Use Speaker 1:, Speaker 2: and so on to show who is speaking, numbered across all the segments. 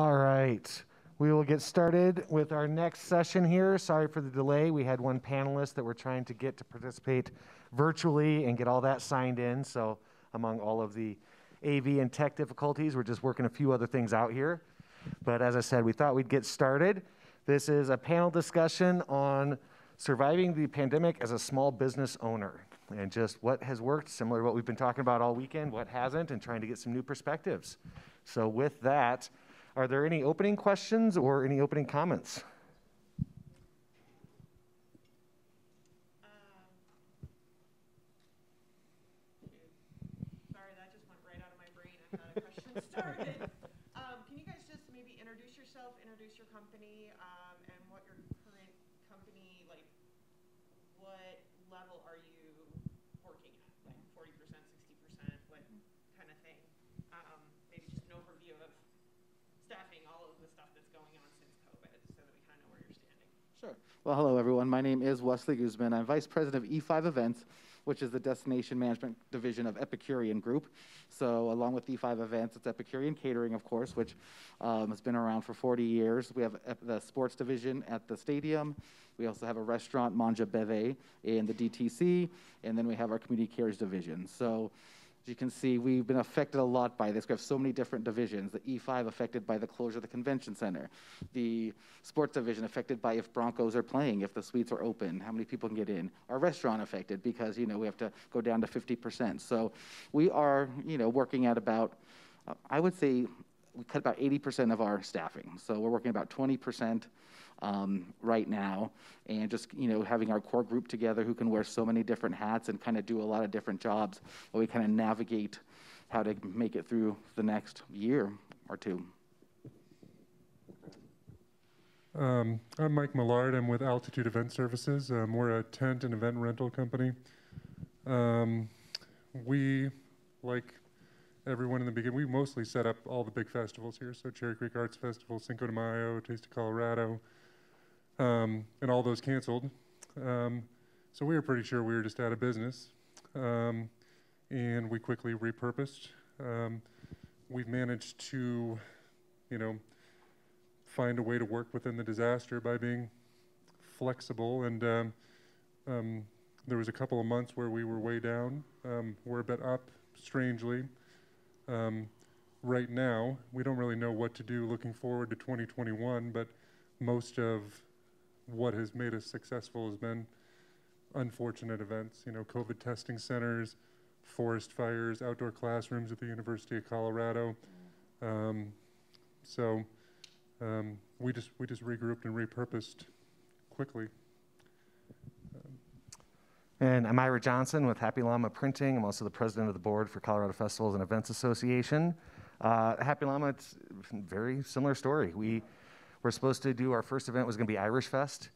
Speaker 1: All right. We will get started with our next session here. Sorry for the delay. We had one panelist that we're trying to get to participate virtually and get all that signed in. So among all of the AV and tech difficulties, we're just working a few other things out here. But as I said, we thought we'd get started. This is a panel discussion on surviving the pandemic as a small business owner and just what has worked, similar to what we've been talking about all weekend, what hasn't, and trying to get some new perspectives. So with that, are there any opening questions or any opening comments?
Speaker 2: Sorry, that just went right out of my brain. I thought a question started. Can you guys just maybe introduce yourself, introduce your company, and what your current company, like, what level are you working at? Like 40%, 60%, what kind of thing? Maybe just an overview of staffing, all of the stuff that's going on since COVID, so that we kind of know where you're standing.
Speaker 3: Sure. Well, hello, everyone. My name is Wesley Guzman. I'm Vice President of E5 Events, which is the Destination Management Division of Epicurian Group. So along with E5 Events, it's Epicurian Catering, of course, which has been around for 40 years. We have the sports division at the stadium. We also have a restaurant, Manja Beve, in the DTC. And then we have our community cares division. So as you can see, we've been affected a lot by this. We have so many different divisions. The E5 affected by the closure of the convention center. The sports division affected by if Broncos are playing, if the suites are open, how many people can get in. Our restaurant affected because, we have to go down to 50%. So we are, working at about, I would say we cut about 80% of our staffing. So we're working about 20% right now, and just having our core group together who can wear so many different hats and kind of do a lot of different jobs while we kind of navigate how to make it through the next year or two.
Speaker 4: I'm Mike Millard. I'm with Altitude Event Services. We're a tent and event rental company. We, like everyone in the beginning, we mostly set up all the big festivals here. So Cherry Creek Arts Festival, Cinco de Mayo, Taste of Colorado, and all those canceled. So we were pretty sure we were just out of business. And we quickly repurposed. We've managed to, find a way to work within the disaster by being flexible. And there was a couple of months where we were way down. We're a bit up, strangely. Right now, we don't really know what to do looking forward to 2021, but most of what has made us successful has been unfortunate events, COVID testing centers, forest fires, outdoor classrooms at the University of Colorado. So we just regrouped and repurposed quickly.
Speaker 1: And I'm Ira Johnson with Happy Llama Printing. I'm also the president of the board for Colorado Festivals and Events Association. Happy Llama, it's a very similar story. We were supposed to do, our first event was going to be Irish Fest.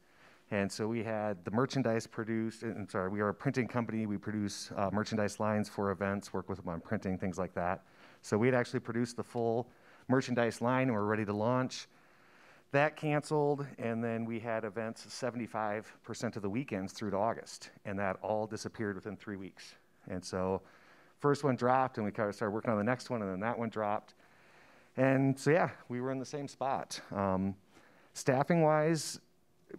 Speaker 1: And so we had the merchandise produced, we are a printing company. We produce merchandise lines for events, work with them on printing, things like that. So we had actually produced the full merchandise line and we're ready to launch. That canceled, and then we had events 75% of the weekends through to August, and that all disappeared within 3 weeks. And so first one dropped, and we kind of started working on the next one, and then that one dropped. And so, yeah, we were in the same spot. Staffing-wise,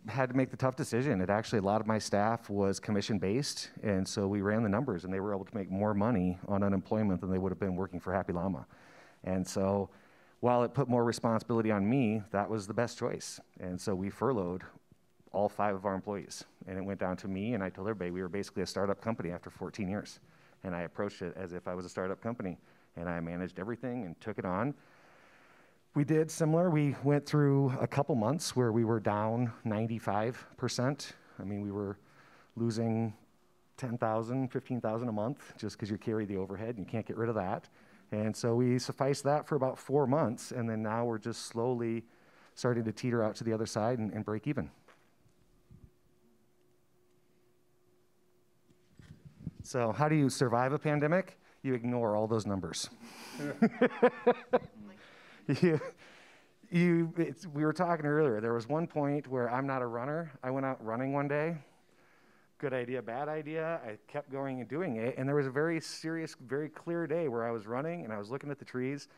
Speaker 1: had to make the tough decision. It actually, a lot of my staff was commission-based, and so we ran the numbers, and they were able to make more money on unemployment than they would have been working for Happy Llama. And so while it put more responsibility on me, that was the best choice. And so we furloughed all 5 of our employees. And it went down to me, and I told everybody we were basically a startup company after 14 years. And I approached it as if I was a startup company. And I managed everything and took it on. We did similar. We went through a couple months where we were down 95%. I mean, we were losing $10,000, $15,000 a month just because you carry the overhead and you can't get rid of that. And so we sufficed that for about 4 months, and then now we're just slowly starting to teeter out to the other side and break even. So how do you survive a pandemic? You ignore all those numbers. We were talking earlier, there was one point where I'm not a runner. I went out running one day. Good idea, bad idea. I kept going and doing it. And there was a very serious, very clear day where I was running and I was looking at the trees.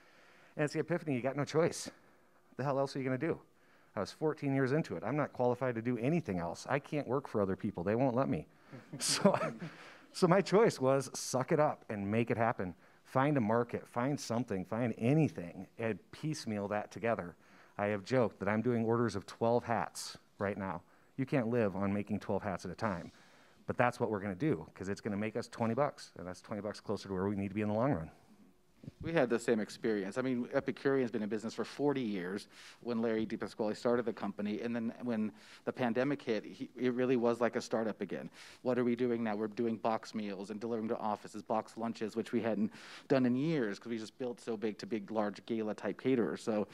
Speaker 1: And it's the epiphany, you got no choice. the hell else are you going to do? I was 14 years into it. I'm not qualified to do anything else. I can't work for other people. They won't let me. So my choice was suck it up and make it happen. Find a market, find something, find anything, and piecemeal that together. I have joked that I'm doing orders of 12 hats right now. You can't live on making 12 hats at a time. But that's what we're going to do, because it's going to make us 20 bucks, and that's 20 bucks closer to where we need to be in the long run.
Speaker 3: We had the same experience. I mean, Epicurian's been in business for 40 years when Larry DiPasquale started the company. And then when the pandemic hit, it really was like a startup again. What are we doing now? We're doing box meals and delivering to offices, box lunches, which we hadn't done in years because we just built so big to big, large gala-type caterers. So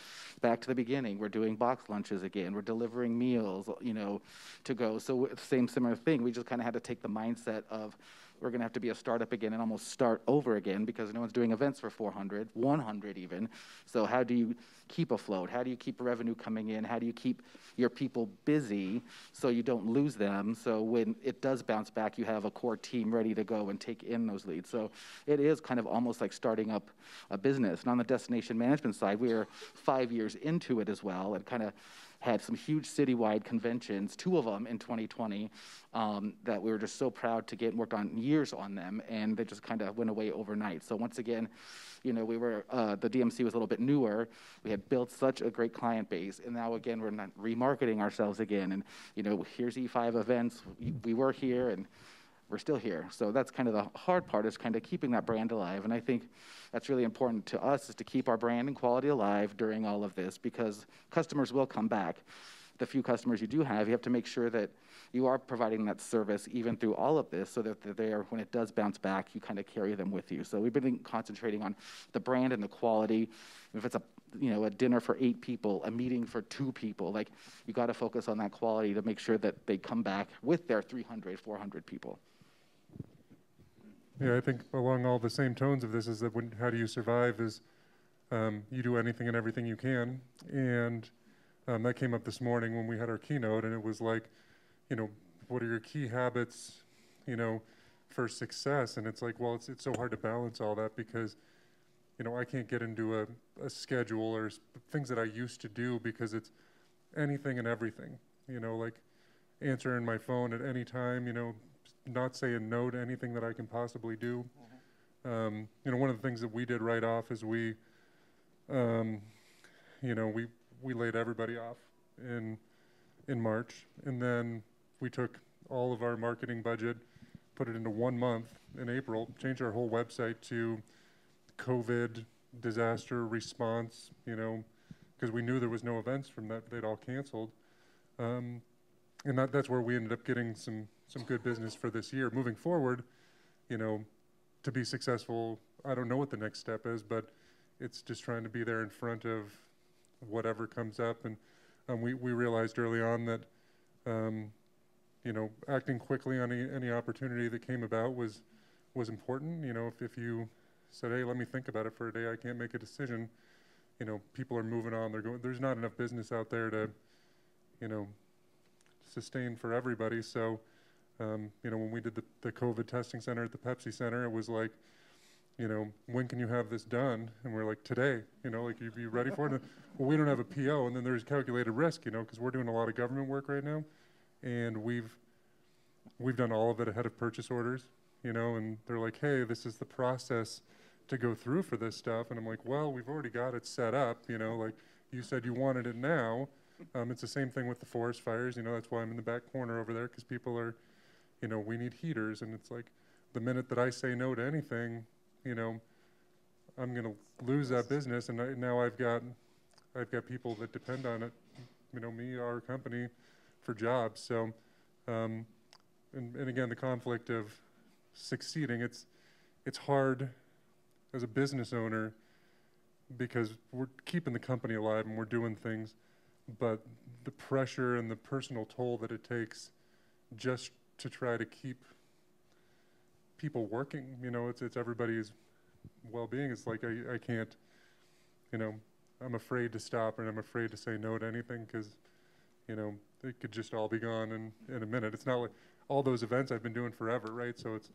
Speaker 3: back to the beginning, we're doing box lunches again. We're delivering meals, you know, to go. So same similar thing. We just kind of had to take the mindset of, we're going to have to be a startup again and almost start over again because no one's doing events for 400, 100 even. So how do you keep afloat? How do you keep revenue coming in? How do you keep your people busy so you don't lose them? So when it does bounce back, you have a core team ready to go and take in those leads. So it is kind of almost like starting up a business. And on the destination management side, we are 5 years into it as well and kind of had some huge citywide conventions, 2 of them in 2020, that we were just so proud to get and worked on years on them, and they just kind of went away overnight. So once again, you know, we were, the DMC was a little bit newer. We had built such a great client base, and now again, we're not remarketing ourselves again. And, you know, here's E5 events. We were here, and we're still here. So that's kind of the hard part, is kind of keeping that brand alive. And I think that's really important to us, is to keep our brand and quality alive during all of this, because customers will come back. The few customers you do have, you have to make sure that you are providing that service even through all of this, so that they're there when it does bounce back, you kind of carry them with you. So we've been concentrating on the brand and the quality. If it's a, you know, a dinner for 8 people, a meeting for 2 people, like, you got to focus on that quality to make sure that they come back with their 300, 400 people.
Speaker 4: Yeah, I think along all the same tones of this is that how do you survive is you do anything and everything you can. And that came up this morning when we had our keynote, and it was like, you know, what are your key habits, you know, for success? And it's like, well, it's so hard to balance all that because, you know, I can't get into a schedule or things that I used to do because it's anything and everything, you know, like answering my phone at any time, you know, not saying no to anything that I can possibly do. You know, one of the things that we did right off is we, you know, we laid everybody off in March, and then we took all of our marketing budget, put it into 1 month in April, changed our whole website to COVID disaster response, you know, because we knew there was no events from that, they'd all canceled. And that's where we ended up getting some good business for this year. Moving forward, you know, to be successful, I don't know what the next step is, but it's just trying to be there in front of whatever comes up. And we realized early on that, you know, acting quickly on any opportunity that came about was important. You know, if you said, hey, let me think about it for a day, I can't make a decision, you know, people are moving on. There's not enough business out there to, you know, sustain for everybody. So, you know, when we did the COVID testing center at the Pepsi Center, it was like, you know, when can you have this done? And we're like, today, you know, like, you ready for it? Well, we don't have a PO. And then there's calculated risk, you know, because we're doing a lot of government work right now. And we've done all of it ahead of purchase orders, you know, and they're like, hey, this is the process to go through for this stuff. And I'm like, well, we've already got it set up, you know, like you said you wanted it now. It's the same thing with the forest fires, you know, that's why I'm in the back corner over there, because people are, you know, we need heaters. And it's like, the minute that I say no to anything, you know, I'm going to lose that business. And now I've got people that depend on it, you know, me, our company, for jobs. So, and again, the conflict of succeeding, it's hard as a business owner because we're keeping the company alive and we're doing things, but the pressure and the personal toll that it takes just to try to keep people working, you know, it's everybody's well-being. It's like I can't, you know, I'm afraid to stop and I'm afraid to say no to anything because, you know, it could just all be gone in a minute. It's not like all those events I've been doing forever, right? So it's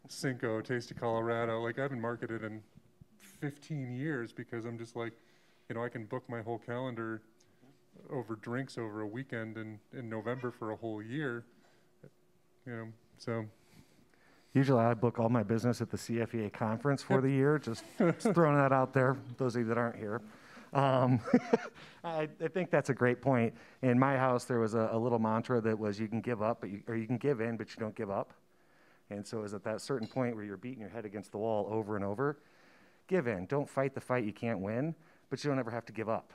Speaker 4: Cinco, Taste of Colorado. Like, I haven't marketed in 15 years because I'm just like, you know, I can book my whole calendar over drinks over a weekend in November for a whole year, so.
Speaker 1: Usually I book all my business at the CFEA conference for the year, just throwing that out there, those of you that aren't here. I think that's a great point. In my house, there was a little mantra that was you can give up, or you can give in, but you don't give up. And so it was at that certain point where you're beating your head against the wall over and over, give in. Don't fight the fight you can't win, but you don't ever have to give up.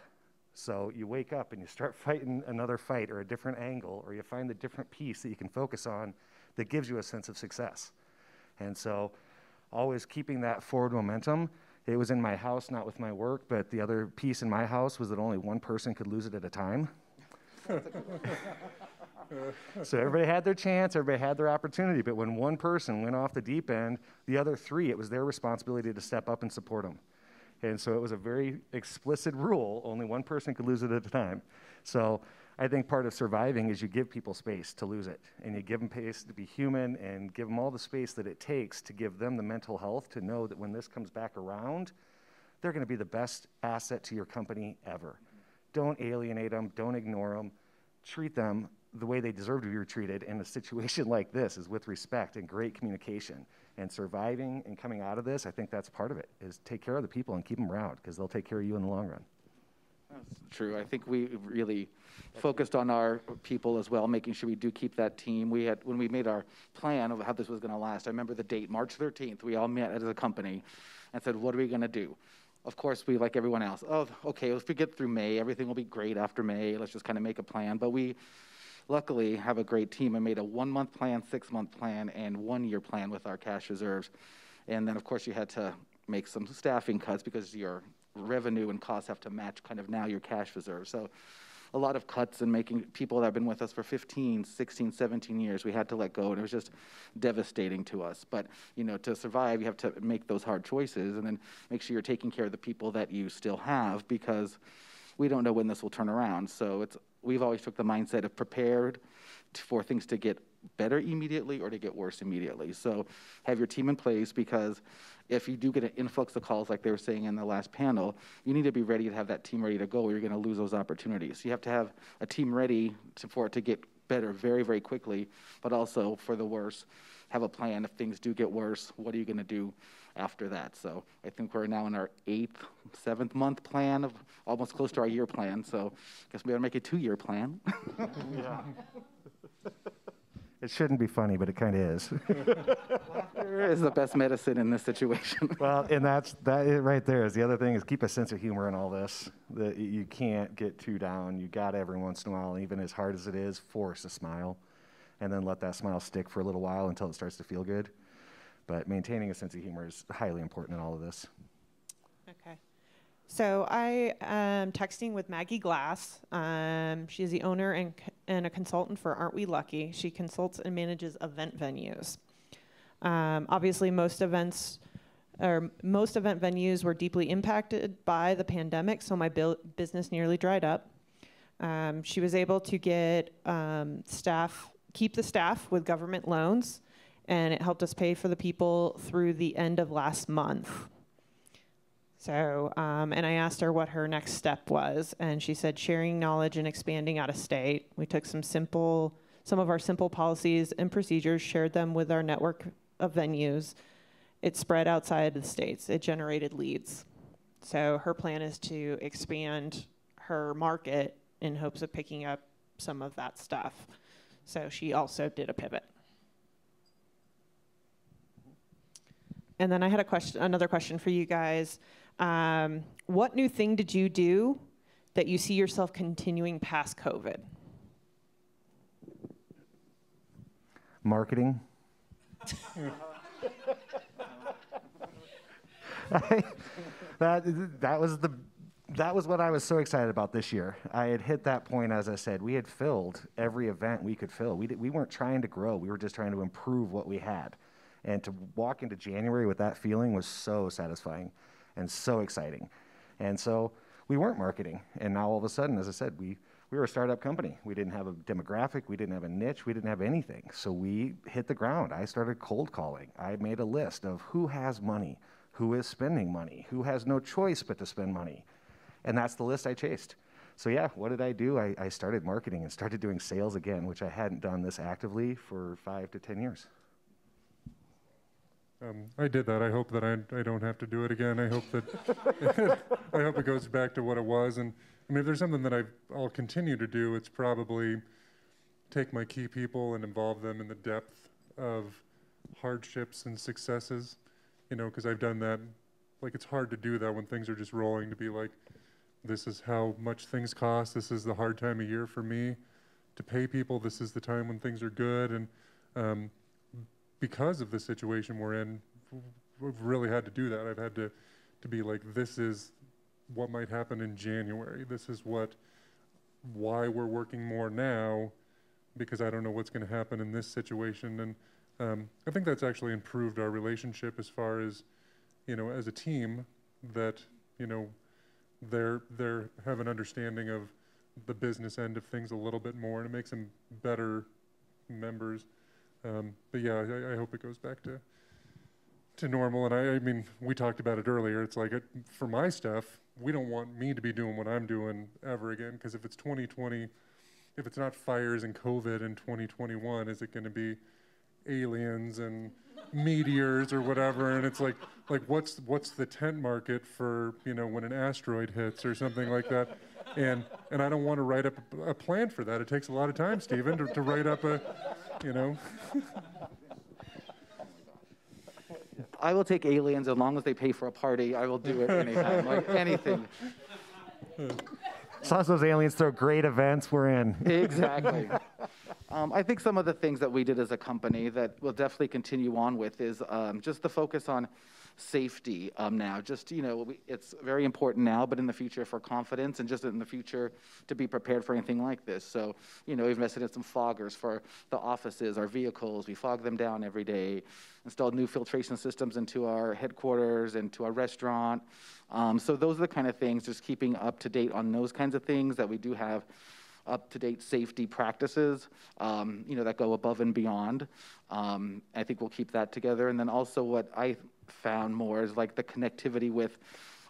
Speaker 1: So you wake up and you start fighting another fight or a different angle, or you find the different piece that you can focus on that gives you a sense of success. And so always keeping that forward momentum. It was in my house, not with my work, but the other piece in my house was that only one person could lose it at a time. So everybody had their chance, everybody had their opportunity, but when one person went off the deep end, the other three, it was their responsibility to step up and support them. And so it was a very explicit rule, only one person could lose it at a time. So I think part of surviving is you give people space to lose it, and you give them space to be human and give them all the space that it takes to give them the mental health to know that when this comes back around, they're going to be the best asset to your company ever. Don't alienate them, don't ignore them, treat them the way they deserve to be treated in a situation like this is with respect and great communication. And surviving and coming out of this, I think that's part of it, is take care of the people and keep them around because they'll take care of you in the long run.
Speaker 3: That's true. I think we really focused on our people as well, making sure we do keep that team. When we made our plan of how this was going to last, I remember the date, March 13th, we all met as a company and said, what are we going to do? Of course, we, like everyone else, oh, okay, if we get through May, everything will be great after May. Let's just kind of make a plan. But we luckily have a great team. I made a 1-month plan, 6-month plan, and 1-year plan with our cash reserves. And then, of course, you had to make some staffing cuts because your revenue and costs have to match kind of now your cash reserve. So a lot of cuts and making people that have been with us for 15, 16, 17 years, we had to let go, and it was just devastating to us. But, to survive, you have to make those hard choices and then make sure you're taking care of the people that you still have because we don't know when this will turn around. So we've always took the mindset of prepared for things to get better immediately or to get worse immediately. So have your team in place because if you do get an influx of calls like they were saying in the last panel, you need to be ready to have that team ready to go or you're going to lose those opportunities. You have to have a team ready for it to get better very, very quickly, but also for the worse, have a plan. If things do get worse, what are you going to do after that? So I think we're now in our 8th, 7th month plan of almost close to our year plan. So I guess we got to make a 2-year plan.
Speaker 1: Yeah. It shouldn't be funny, but it kind of is.
Speaker 3: Laughter is the best medicine in this situation.
Speaker 1: Well, and that right there is the other thing is keep a sense of humor in all this. That you can't get too down. You got every once in a while, even as hard as it is, force a smile, and then let that smile stick for a little while until it starts to feel good. But maintaining a sense of humor is highly important in all of this.
Speaker 2: Okay. So I am texting with Maggie Glass. She's the owner and a consultant for Aren't We Lucky? She consults and manages event venues. Obviously, most event venues were deeply impacted by the pandemic, so my business nearly dried up. She was able to get keep the staff with government loans, and it helped us pay for the people through the end of last month. So, and I asked her what her next step was, and she said sharing knowledge and expanding out of state. We took some of our simple policies and procedures, shared them with our network of venues. It spread outside of the states. It generated leads. So her plan is to expand her market in hopes of picking up some of that stuff. So she also did a pivot. And then I had another question for you guys. What new thing did you do that you see yourself continuing past COVID?
Speaker 1: Marketing. That was what I was so excited about this year. I had hit that point, as I said. We had filled every event we could fill. We weren't trying to grow. We were just trying to improve what we had. And to walk into January with that feeling was so satisfying and so exciting. And so we weren't marketing. And now all of a sudden, as I said, we were a startup company. We didn't have a demographic. We didn't have a niche. We didn't have anything. So we hit the ground. I started cold calling. I made a list of who has money, who is spending money, who has no choice but to spend money. And that's the list I chased. So yeah, what did I do? I started marketing and started doing sales again, which I hadn't done this actively for 5 to 10 years.
Speaker 4: I did that. I hope that I don't have to do it again. I hope that I hope it goes back to what it was. And I mean, if there's something that I'll continue to do, it's probably take my key people and involve them in the depth of hardships and successes, you know, because I've done that. Like, it's hard to do that when things are just rolling, to be like, this is how much things cost. This is the hard time of year for me to pay people. This is the time when things are good. And because of the situation we're in, we've really had to do that. I've had to be like, this is what might happen in January. This is why we're working more now, because I don't know what's going to happen in this situation. And I think that's actually improved our relationship as far as, you know, as a team, that, you know, they have an understanding of the business end of things a little bit more, and it makes them better members. But yeah, I hope it goes back to normal. And I mean, we talked about it earlier. It's like, for my stuff, we don't want me to be doing what I'm doing ever again, because if it's 2020, if it's not fires and COVID in 2021, is it going to be aliens and meteors or whatever? And it's like what's the tent market for, you know, when an asteroid hits or something like that? And I don't want to write up a plan for that. It takes a lot of time, Stephen, to write up a, you know.
Speaker 3: I will take aliens as long as they pay for a party. I will do it anytime, like anything.
Speaker 1: As long as those aliens throw great events, we're in.
Speaker 3: Exactly. I think some of the things that we did as a company that we'll definitely continue on with is just the focus on safety now. Just, you know, it's very important now, but in the future for confidence, and just in the future to be prepared for anything like this. So, you know, we've invested in some foggers for the offices, our vehicles. We fog them down every day. Installed new filtration systems into our headquarters and to our restaurant. So those are the kind of things, just keeping up to date on those kinds of things, that we do have up-to-date safety practices, you know, that go above and beyond. I think we'll keep that together. And then also what I found more is like the connectivity with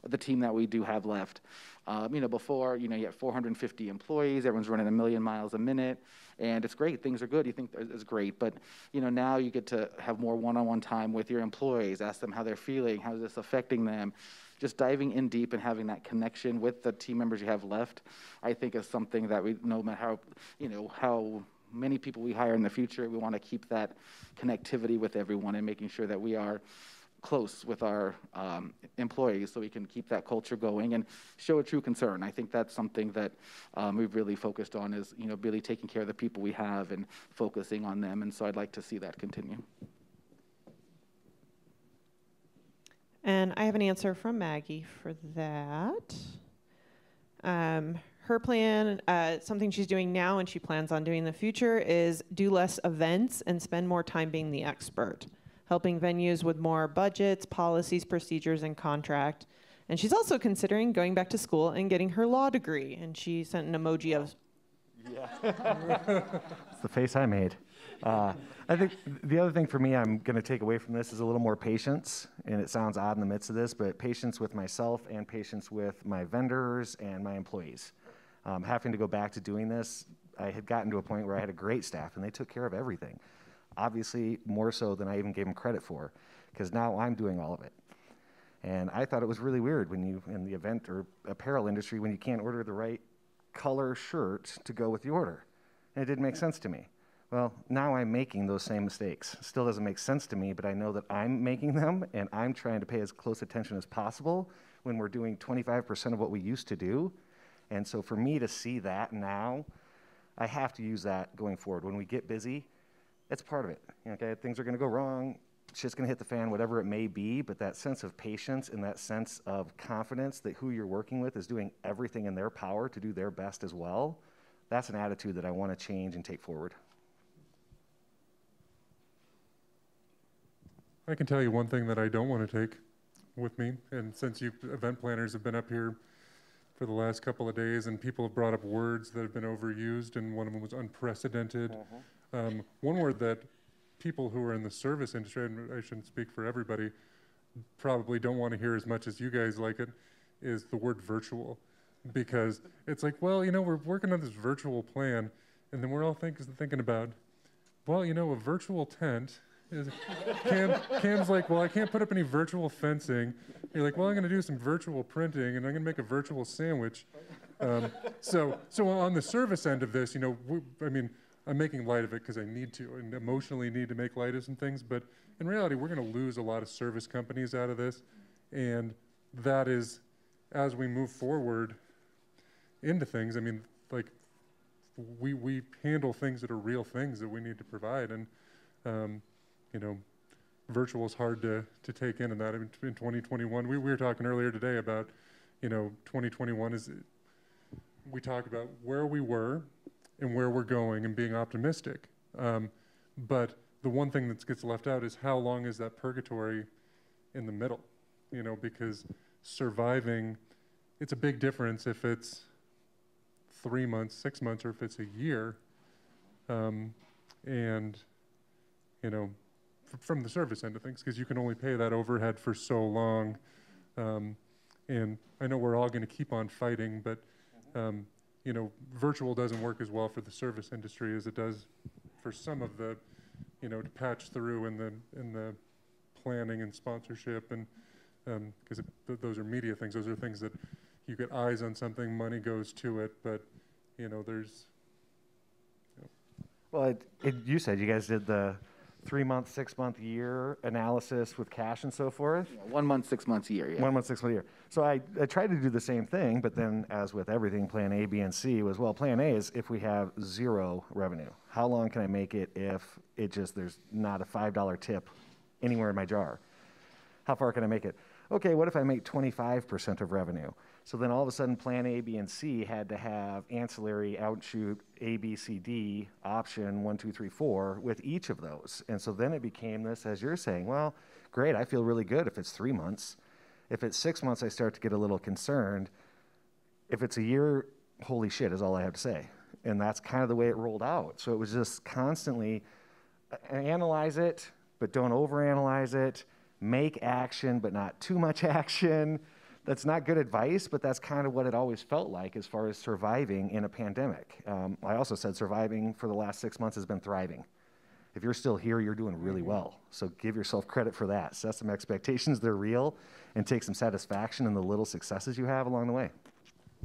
Speaker 3: the team that we do have left. You know, before, you know, you have 450 employees, everyone's running 1 million miles a minute, and it's great, things are good, you think it's great, but, you know, now you get to have more one-on-one time with your employees, ask them how they're feeling, how is this affecting them. Just diving in deep and having that connection with the team members you have left, I think is something that we, no matter how, you know, how many people we hire in the future, we want to keep that connectivity with everyone and making sure that we are close with our employees, so we can keep that culture going and show a true concern. I think that's something that we've really focused on, is, you know, really taking care of the people we have and focusing on them. And so I'd like to see that continue.
Speaker 2: And I have an answer from Maggie for that. Her plan, something she's doing now and she plans on doing in the future, is do less events and spend more time being the expert, helping venues with more budgets, policies, procedures, and contract. And she's also considering going back to school and getting her law degree. And she sent an emoji of...
Speaker 1: Yeah. It's the face I made. I think the other thing for me I'm going to take away from this is a little more patience. And it sounds odd in the midst of this, but patience with myself and patience with my vendors and my employees. Having to go back to doing this, I had gotten to a point where I had a great staff and they took care of everything. Obviously, more so than I even gave them credit for, because now I'm doing all of it. And I thought it was really weird when you, in the event or apparel industry, when you can't order the right color shirt to go with the order. And it didn't make sense to me. Well, now I'm making those same mistakes. Still doesn't make sense to me, but I know that I'm making them, and I'm trying to pay as close attention as possible when we're doing 25% of what we used to do. And so for me to see that now, I have to use that going forward. When we get busy, that's part of it. Okay, things are going to go wrong. Shit's going to hit the fan, whatever it may be. But that sense of patience and that sense of confidence that who you're working with is doing everything in their power to do their best as well, that's an attitude that I want to change and take forward.
Speaker 4: I can tell you one thing that I don't want to take with me. And since you event planners have been up here for the last couple of days, and people have brought up words that have been overused, and one of them was unprecedented. One word that people who are in the service industry, and I shouldn't speak for everybody, probably don't want to hear as much as you guys like it, is the word virtual. because it's like, well, you know, we're working on this virtual plan, and then we're all thinking about, well, you know, a virtual tent is, Cam's like, well, I can't put up any virtual fencing. You're like, well, I'm going to do some virtual printing, and I'm going to make a virtual sandwich. So on the service end of this, you know, I mean, I'm making light of it because I need to, and emotionally need to make light of some things, but in reality, we're going to lose a lot of service companies out of this, and that is, as we move forward into things, I mean, like, we handle things that are real things that we need to provide, and you know, virtual is hard to take in that. In 2021, we were talking earlier today about, you know, 2021 is, we talk about where we were and where we're going and being optimistic. But the one thing that gets left out is how long is that purgatory in the middle, you know, because surviving, it's a big difference if it's 3 months, 6 months, or if it's a year. And, you know, from the service end of things, because you can only pay that overhead for so long. And I know we're all going to keep on fighting, but, you know, virtual doesn't work as well for the service industry as it does for some of the, you know, to patch through in the planning and sponsorship, and because those are media things. Those are things that you get eyes on something, money goes to it, but, you know, there's. You know.
Speaker 1: Well, you said you guys did the 3 month, 6 month, year analysis with cash and so forth.
Speaker 3: Yeah, 1 month, 6 months a year. Yeah.
Speaker 1: 1 month, 6 month, year. So I tried to do the same thing, but then as with everything, plan A, B, and C was, well, plan A is if we have 0 revenue. How long can I make it if there's not a $5 tip anywhere in my jar? How far can I make it? Okay, what if I make 25% of revenue? So then all of a sudden plan A, B, and C had to have ancillary outshoot A, B, C, D option 1, 2, 3, 4 with each of those. And so then it became this, as you're saying, well, great, I feel really good if it's 3 months. If it's 6 months, I start to get a little concerned. If it's a year, holy shit is all I have to say. And that's kind of the way it rolled out. So it was just constantly analyze it, but don't overanalyze it. Make action, but not too much action. That's not good advice, but that's kind of what it always felt like as far as surviving in a pandemic. I also said surviving for the last 6 months has been thriving. If you're still here, you're doing really well. So give yourself credit for that. Set some expectations, they're real, and take some satisfaction in the little successes you have along the way.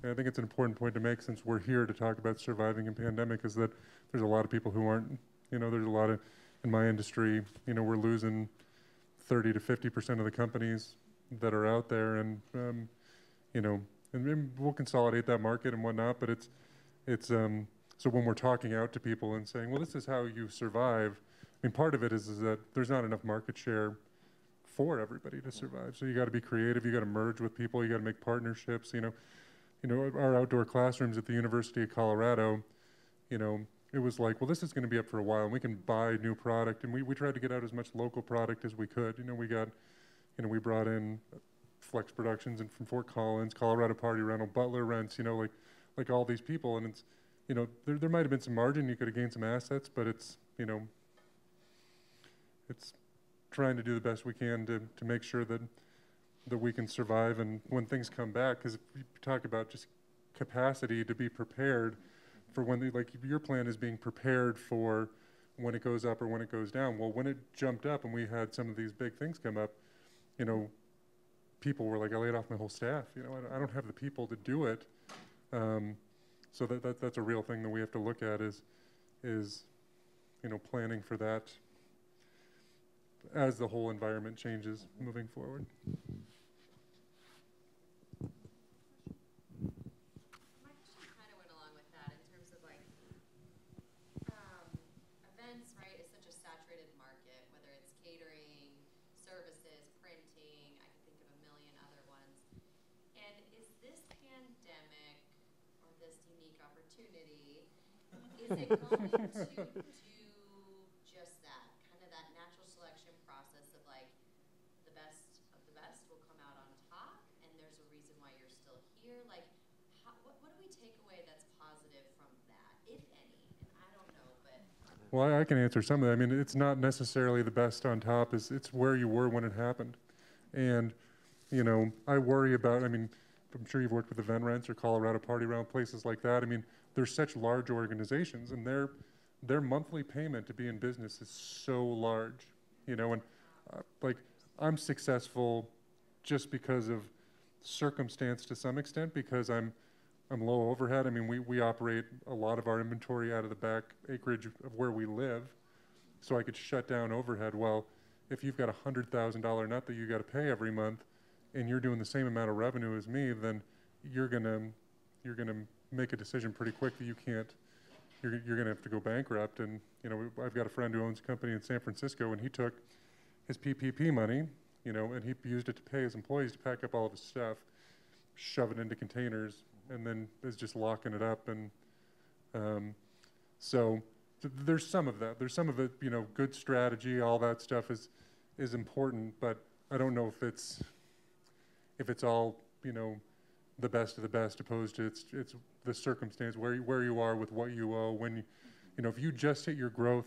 Speaker 4: I think it's an important point to make, since we're here to talk about surviving in pandemic, is that there's a lot of people who aren't, you know, there's a lot of, in my industry, you know, we're losing 30 to 50% of the companies that are out there, and you know, and we'll consolidate that market and whatnot. But it's so when we're talking out to people and saying, well, this is how you survive. I mean, part of it is that there's not enough market share for everybody to survive. So you got to be creative. You got to merge with people. You got to make partnerships. You know, our outdoor classrooms at the University of Colorado, you know, it was like, well, this is going to be up for a while, and we can buy new product. And we tried to get out as much local product as we could. You know, we brought in Flex Productions and from Fort Collins, Colorado Party Rental, Butler Rents, you know, like all these people. And it's, you know, there might have been some margin. You could have gained some assets, but it's, you know, it's trying to do the best we can to make sure that we can survive. And when things come back, because you talk about just capacity to be prepared for when, like your plan is being prepared for when it goes up or when it goes down. Well, when it jumped up and we had some of these big things come up, you know, people were like, I laid off my whole staff. You know, I don't have the people to do it. So that's a real thing that we have to look at is, you know, planning for that as the whole environment changes moving forward.
Speaker 5: My question kind of went along with that in terms of like events, right, is such a saturated market, whether it's catering, services, printing, I can think of a million other ones. And is this pandemic or this unique opportunity, is it going to do just that, kind of that natural selection process of like the best of the best will come out on top, and there's a reason why you're still here? Like, what do we take away that's positive from that, if any? And I don't know, but.
Speaker 4: Well, I can answer some of that. I mean, it's not necessarily the best on top. It's where you were when it happened. And, you know, I worry about, I mean, I'm sure you've worked with Event Rents or Colorado Party Round, places like that. I mean, they're such large organizations, and their monthly payment to be in business is so large, you know, and like I'm successful just because of circumstance to some extent, because I'm low overhead. I mean, we operate a lot of our inventory out of the back acreage of where we live, so I could shut down overhead. Well, if you've got a $100,000 nut that you got to pay every month, and you're doing the same amount of revenue as me, then you're gonna make a decision pretty quick that you can't. You're gonna have to go bankrupt. And you know, I've got a friend who owns a company in San Francisco, and he took his PPP money, you know, and he used it to pay his employees to pack up all of his stuff, shove it into containers, and then is just locking it up. And so there's some of that. There's some of it, you know, good strategy, all that stuff is important, but I don't know if it's all, you know, the best of the best, opposed to it's the circumstance where you are with what you owe. When you know, if you just hit your growth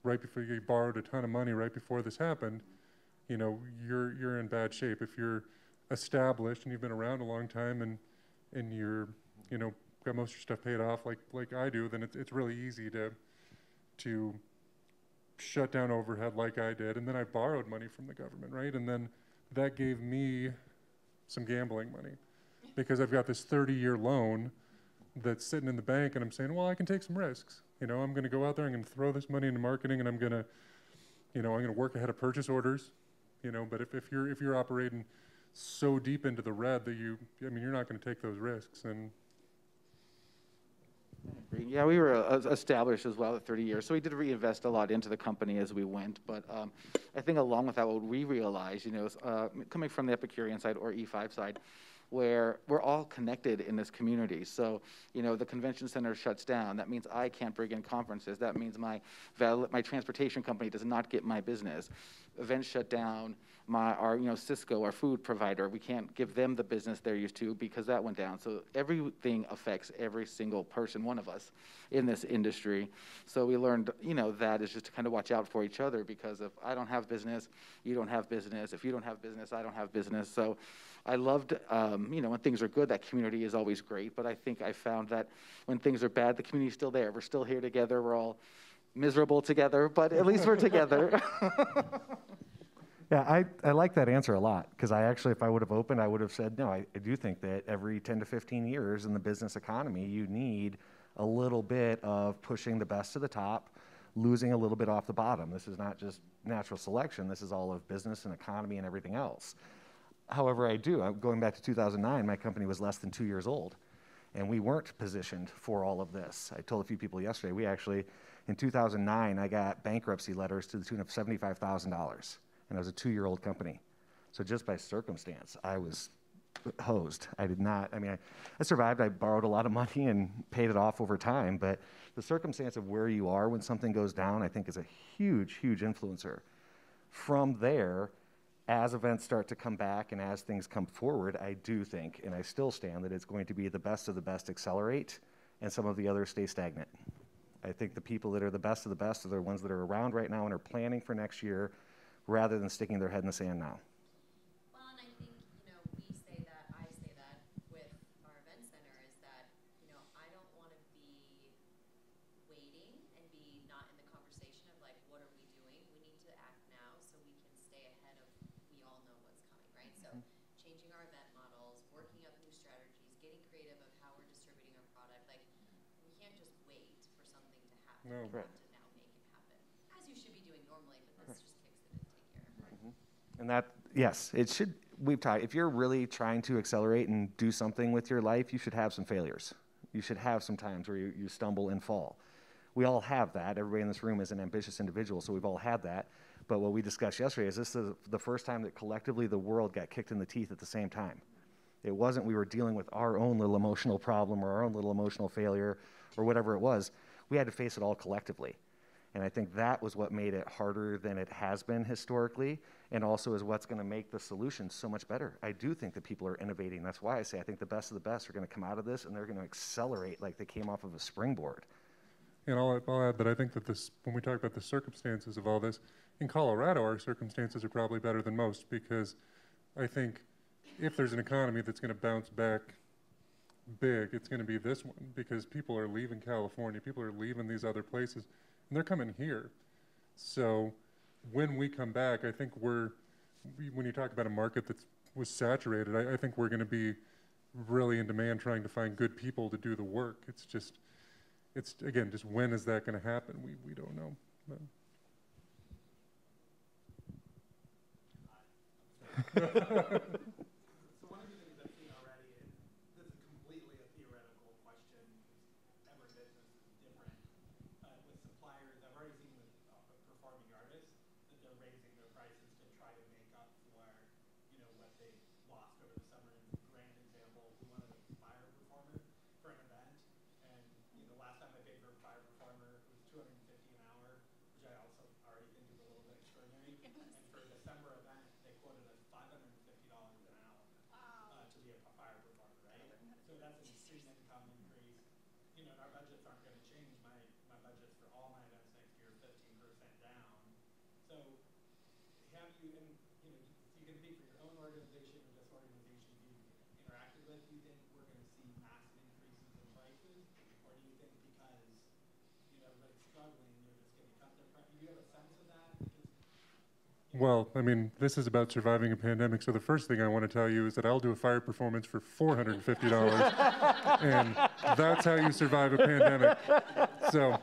Speaker 4: right before you borrowed a ton of money right before this happened, you know, you're in bad shape. If you're established and you've been around a long time and you're, you know, got most of your stuff paid off like I do, then it's really easy to shut down overhead like I did. And then I borrowed money from the government, right? And then that gave me some gambling money, because I've got this 30-year loan that's sitting in the bank, and I'm saying, well, I can take some risks. You know, I'm going to go out there, I'm going to throw this money into marketing, and I'm going to work ahead of purchase orders. You know, but if you're operating so deep into the red that you're not going to take those risks. And
Speaker 3: yeah, we were established as well at 30 years, so we did reinvest a lot into the company as we went. But I think along with that, what we realized, you know, is, coming from the Epicurian side or E5 side, where we're all connected in this community. So, you know, the convention center shuts down. That means I can't bring in conferences. That means my transportation company does not get my business. Events shut down. Our Cisco, our food provider, we can't give them the business they're used to because that went down. So everything affects every single person, one of us, in this industry. So we learned, you know, that is just to kind of watch out for each other, because if I don't have business, you don't have business. If you don't have business, I don't have business. So I loved, you know, when things are good, that community is always great. But I think I found that when things are bad, the community's still there. We're still here together. We're all miserable together, but at least we're together.
Speaker 1: Yeah, I like that answer a lot, because I actually, if I would have opened, I would have said, no, I do think that every 10 to 15 years in the business economy, you need a little bit of pushing the best to the top, losing a little bit off the bottom. This is not just natural selection. This is all of business and economy and everything else. However, going back to 2009, my company was less than 2 years old, and we weren't positioned for all of this. I told a few people yesterday, we actually, in 2009, I got bankruptcy letters to the tune of $75,000. And I was a 2-year-old company. So just by circumstance, I was hosed. I did not, I survived. I borrowed a lot of money and paid it off over time, but the circumstance of where you are when something goes down, I think is a huge, huge influencer. From there, as events start to come back and as things come forward, I do think, and I still stand, that it's going to be the best of the best accelerate and some of the others stay stagnant. I think the people that are the best of the best are the ones that are around right now and are planning for next year, rather than sticking their head in the sand now.
Speaker 5: Well, and I think, you know, I say that with our event center is that, you know, I don't want to be waiting and be not in the conversation of like, what are we doing? We need to act now so we can stay ahead of, we all know what's coming, right? So changing our event models, working up new strategies, getting creative of how we're distributing our product. Like, we can't just wait for something to happen.
Speaker 4: No.
Speaker 5: We
Speaker 1: Right.
Speaker 5: have to now make it happen, as you should be doing normally, but this just kicks it into gear.
Speaker 1: And that, yes, it should, if you're really trying to accelerate and do something with your life, you should have some failures. You should have some times where you stumble and fall. We all have that. Everybody in this room is an ambitious individual, so we've all had that. But what we discussed yesterday is this is the first time that collectively the world got kicked in the teeth at the same time. It wasn't we were dealing with our own little emotional problem or our own little emotional failure or whatever it was. We had to face it all collectively. And I think that was what made it harder than it has been historically, and also is what's going to make the solution so much better. I do think that people are innovating. That's why I say I think the best of the best are going to come out of this, and they're going to accelerate like they came off of a springboard.
Speaker 4: And I'll add that I think that when we talk about the circumstances of all this, in Colorado, our circumstances are probably better than most, because I think if there's an economy that's going to bounce back big, it's going to be this one, because people are leaving California, people are leaving these other places, and they're coming here. So when we come back, I think when you talk about a market that was saturated, I think we're going to be really in demand trying to find good people to do the work. It's again, just when is that going to happen? We don't know.
Speaker 6: So one of the things I've seen already, and this is completely a theoretical question, every business is different. With suppliers, I've already seen with performing artists that they're raising their prices to try to make up for, what they lost over the summer. And grand example, we wanted a fire performer for an event, and last time I paid for a fire performer, it was $250 an hour, which I also already think is a little bit extraordinary. And for a December event, they quoted us $550 an hour to be a fire performer, right? So that's an extreme income increase. And our budgets aren't going to change. My budgets for all my events next year are 15% down. So have you, and you can speak for your own organization or just organizations you've interacted with, do you think we're going to see massive increases in prices? Or do you think because, everybody's struggling, they're just going to cut their price? Do you have a sense of that?
Speaker 4: Well, I mean, this is about surviving a pandemic, so the first thing I want to tell you is that I'll do a fire performance for $450, and that's how you survive a pandemic. So,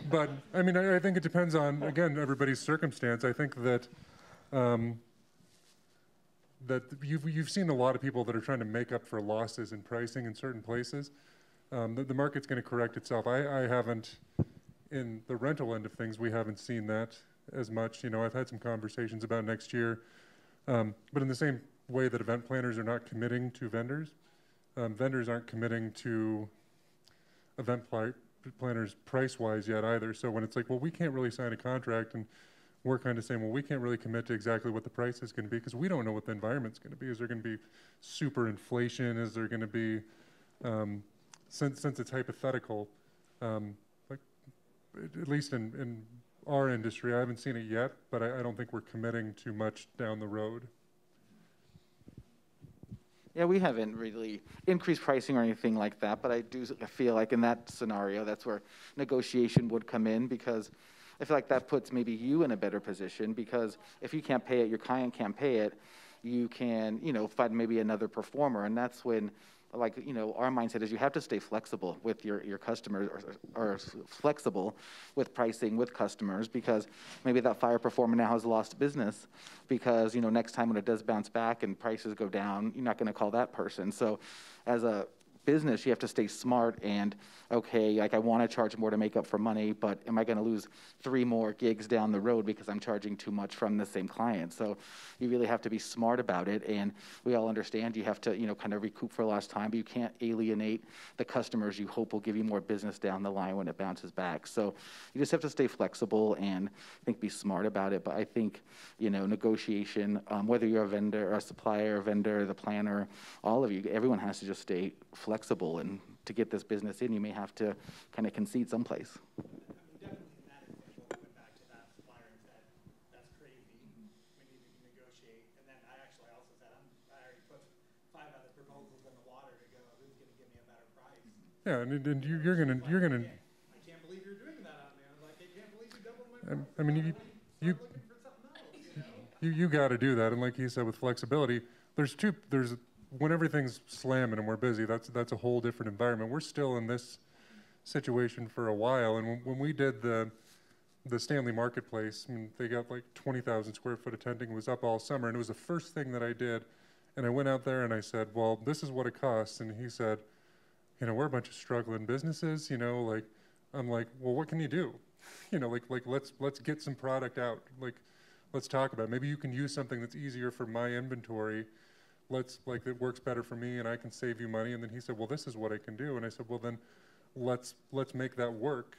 Speaker 4: but, I mean, I think it depends on, again, everybody's circumstance. I think that that you've seen a lot of people that are trying to make up for losses in pricing in certain places. The market's going to correct itself. I haven't, in the rental end of things, we haven't seen that as much. I've had some conversations about next year, but in the same way that event planners are not committing to vendors, vendors aren't committing to event planners price-wise yet either. So when it's like, well, we can't really sign a contract, and we're kind of saying, well, we can't really commit to exactly what the price is going to be because we don't know what the environment's going to be. Is there going to be super inflation? Is there going to be, since it's hypothetical, like at least in our industry, I haven't seen it yet, but I don't think we're committing too much down the road.
Speaker 3: Yeah, we haven't really increased pricing or anything like that, but I do feel like in that scenario, that's where negotiation would come in, because I feel like that puts maybe you in a better position, because if you can't pay it, your client can't pay it, you can, find maybe another performer. And that's when, like, our mindset is you have to stay flexible with your customers, or flexible with pricing with customers, because maybe that fire performer now has lost business because, next time when it does bounce back and prices go down, you're not going to call that person. So as a business, you have to stay smart and, okay, like I want to charge more to make up for money, but am I going to lose 3 more gigs down the road because I'm charging too much from the same client? So you really have to be smart about it, and we all understand you have to, kind of recoup for lost time, but you can't alienate the customers you hope will give you more business down the line when it bounces back. So you just have to stay flexible and I think be smart about it. But I think, negotiation, whether you're a vendor or a supplier, a vendor, the planner, all of you, everyone has to just stay flexible, and to get this business in, you may have to kind of concede someplace.
Speaker 6: Definitely in that example, I went back to that supplier and said, that's crazy, we need to negotiate. And then I also said, I already put 5 other proposals in the water to go, who's going to give me a better price?
Speaker 4: Yeah, and you're gonna.
Speaker 6: I can't believe you're doing that on me. I was like, I can't believe you doubled my price.
Speaker 4: I mean, you
Speaker 6: looking for something else,
Speaker 4: you got to do that, and like you said, with flexibility, there's when everything's slamming and we're busy, that's a whole different environment. We're still in this situation for a while, and when we did the Stanley Marketplace, I mean, they got like 20,000 square foot of tenting. It was up all summer, and it was the first thing that I did. And I went out there and I said, well, this is what it costs. And he said, we're a bunch of struggling businesses, like, I'm like, well, what can you do? Like let's get some product out. Like, let's talk about it. Maybe you can use something that's easier for my inventory. It works better for me and I can save you money. And then he said, well, this is what I can do. And I said, well, then let's make that work,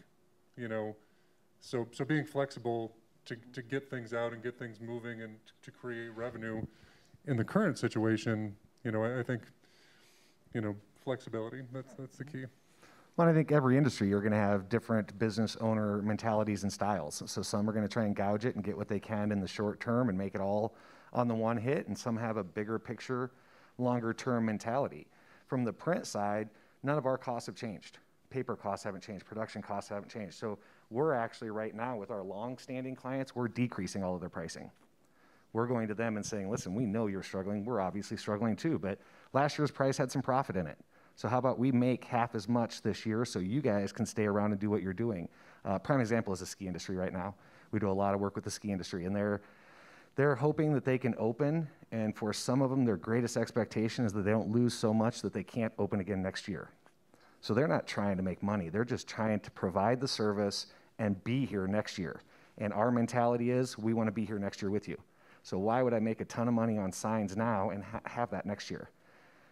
Speaker 4: So being flexible to get things out and get things moving and to create revenue in the current situation, I think, flexibility, that's the key.
Speaker 1: Well, I think every industry, you're going to have different business owner mentalities and styles. So some are going to try and gouge it and get what they can in the short term and make it all on the one hit, and some have a bigger picture, longer term mentality. From the print side, none of our costs have changed. Paper costs haven't changed, production costs haven't changed. So we're actually right now with our long-standing clients, we're decreasing all of their pricing. We're going to them and saying, listen, we know you're struggling. We're obviously struggling too, but last year's price had some profit in it. So how about we make half as much this year so you guys can stay around and do what you're doing? Prime example is the ski industry right now. We do a lot of work with the ski industry, and they're hoping that they can open, and for some of them, their greatest expectation is that they don't lose so much that they can't open again next year. So they're not trying to make money. They're just trying to provide the service and be here next year. And our mentality is, we want to be here next year with you. So why would I make a ton of money on signs now and have that next year?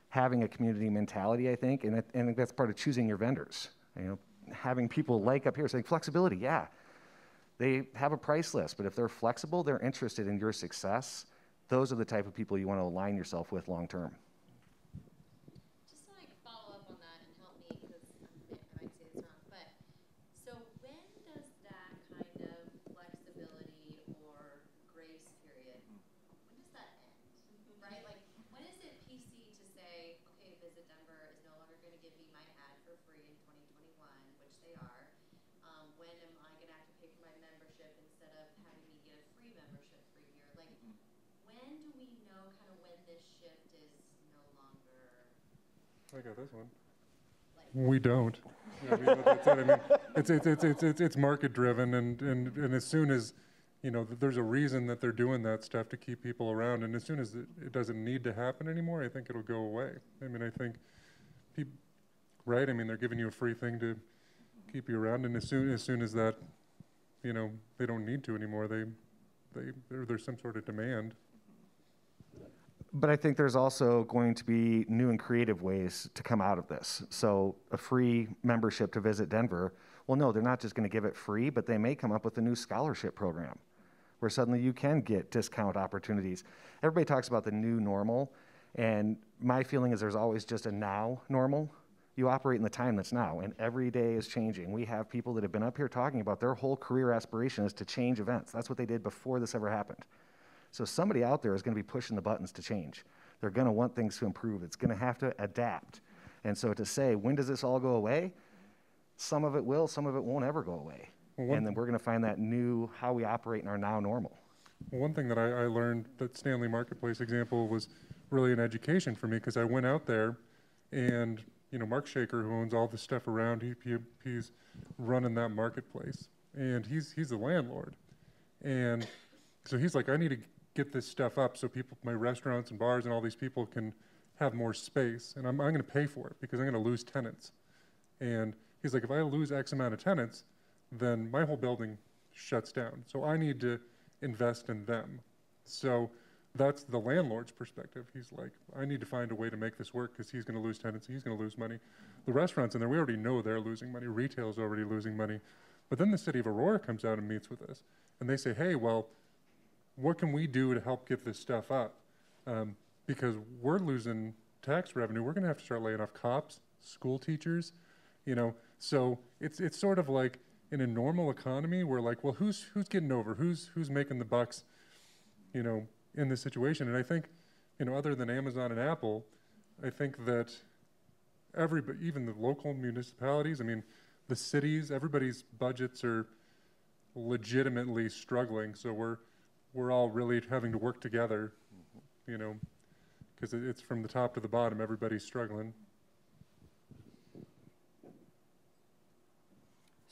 Speaker 1: Having a community mentality, I think, and that's part of choosing your vendors. You know, having people like up here saying, flexibility, yeah. They have a price list, but if they're flexible, they're interested in your success. Those are the type of people you want to align yourself with long term.
Speaker 5: Just to like follow up on that and help me, because I might say this wrong, but so when does that kind of flexibility or grace period, when does that end, right? Like, when is it PC to say, okay, Visit Denver is no longer going to give me my ad for free in 2021, which they are. When am I going to have to pay for my membership instead of having me get a free membership for a year? Like, when do we know kind of when this shift is no longer?
Speaker 4: I got this one.
Speaker 5: Like,
Speaker 4: We don't. I mean, that's it. I mean, it's market driven, and as soon as, you know, there's a reason that they're doing that stuff to keep people around, and as soon as it doesn't need to happen anymore, I think it'll go away. I mean, I think people, right? I mean, they're giving you a free thing to keep you around, and as soon as that, you know, they don't need to anymore, there's some sort of demand.
Speaker 1: But I think there's also going to be new and creative ways to come out of this. So a free membership to Visit Denver, well, no, they're not just going to give it free, but they may come up with a new scholarship program where suddenly you can get discount opportunities. Everybody talks about the new normal, and my feeling is there's always just a now normal. You operate in the time that's now, and every day is changing. We have people that have been up here talking about their whole career aspiration is to change events. That's what they did before this ever happened. So somebody out there is going to be pushing the buttons to change. They're going to want things to improve. It's going to have to adapt. And so to say, when does this all go away? Some of it will, some of it won't ever go away. And then we're going to find that new, how we operate in our now normal.
Speaker 4: Well, one thing that I learned, that Stanley Marketplace example, was really an education for me, because I went out there and, you know, Mark Shaker, who owns all the stuff around, he's running that marketplace, and he's the landlord. And so he's like, I need to get this stuff up so people, my restaurants and bars and all these people can have more space, and I'm going to pay for it because I'm going to lose tenants. And he's like, if I lose X amount of tenants, then my whole building shuts down. So I need to invest in them. So that's the landlord's perspective. He's like, I need to find a way to make this work because he's going to lose tenants, he's going to lose money. The restaurants in there, we already know they're losing money. Retail's already losing money. But then the city of Aurora comes out and meets with us, and they say, hey, well, what can we do to help get this stuff up? Because we're losing tax revenue. We're going to have to start laying off cops, school teachers, you know. So it's sort of like in a normal economy, we're like, well, who's getting over? Who's making the bucks, you know, in this situation? And I think, you know, other than Amazon and Apple, I think that everybody, even the local municipalities, I mean, the cities, everybody's budgets are legitimately struggling. So we're all really having to work together, you know, because it's from the top to the bottom, everybody's struggling.